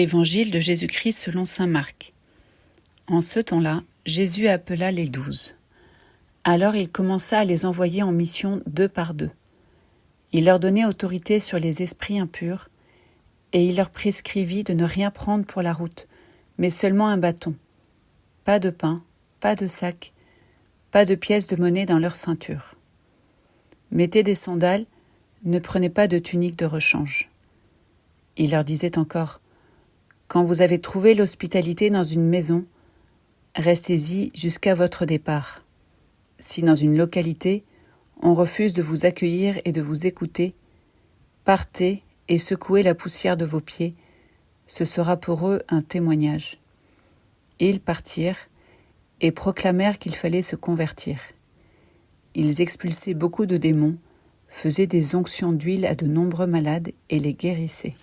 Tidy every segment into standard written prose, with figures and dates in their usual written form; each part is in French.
Évangile de Jésus-Christ selon saint Marc. En ce temps-là, Jésus appela les 12. Alors il commença à les envoyer en mission 2 par 2. Il leur donnait autorité sur les esprits impurs, et il leur prescrivit de ne rien prendre pour la route, mais seulement un bâton. Pas de pain, pas de sac, pas de pièces de monnaie dans leur ceinture. Mettez des sandales, ne prenez pas de tunique de rechange. Il leur disait encore: quand vous avez trouvé l'hospitalité dans une maison, restez-y jusqu'à votre départ. Si dans une localité, on refuse de vous accueillir et de vous écouter, partez et secouez la poussière de vos pieds, ce sera pour eux un témoignage. Ils partirent et proclamèrent qu'il fallait se convertir. Ils expulsaient beaucoup de démons, faisaient des onctions d'huile à de nombreux malades et les guérissaient.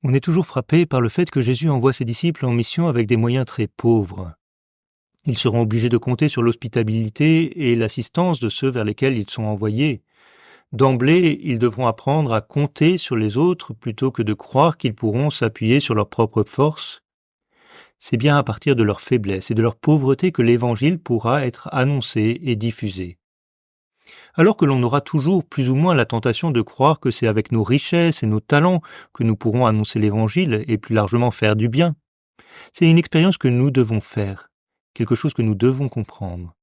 On est toujours frappé par le fait que Jésus envoie ses disciples en mission avec des moyens très pauvres. Ils seront obligés de compter sur l'hospitalité et l'assistance de ceux vers lesquels ils sont envoyés. D'emblée, ils devront apprendre à compter sur les autres plutôt que de croire qu'ils pourront s'appuyer sur leur propre force. C'est bien à partir de leur faiblesse et de leur pauvreté que l'Évangile pourra être annoncé et diffusé. Alors que l'on aura toujours plus ou moins la tentation de croire que c'est avec nos richesses et nos talents que nous pourrons annoncer l'Évangile et plus largement faire du bien. C'est une expérience que nous devons faire, quelque chose que nous devons comprendre.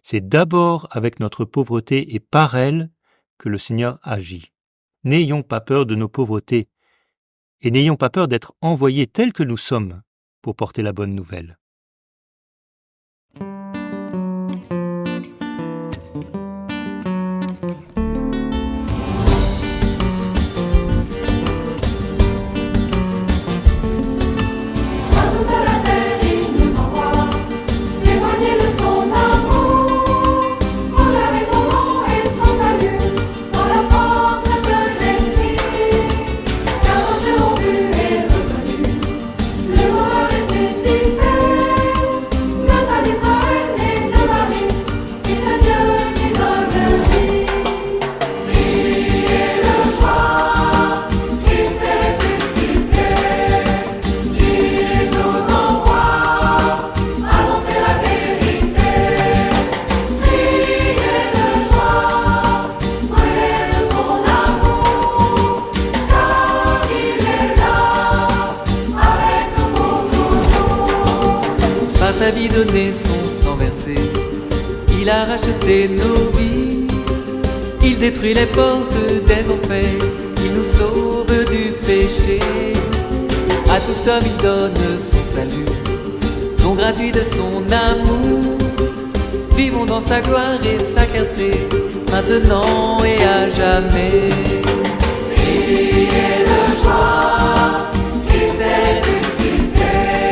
C'est d'abord avec notre pauvreté et par elle que le Seigneur agit. N'ayons pas peur de nos pauvretés et n'ayons pas peur d'être envoyés tels que nous sommes pour porter la bonne nouvelle. Sa vie donnée, son sang versé, il a racheté nos vies. Il détruit les portes des enfers, il nous sauve du péché. À tout homme il donne son salut, don gratuit de son amour. Vivons dans sa gloire et sa clarté, maintenant et à jamais. Priez de joie, Christ est ressuscité.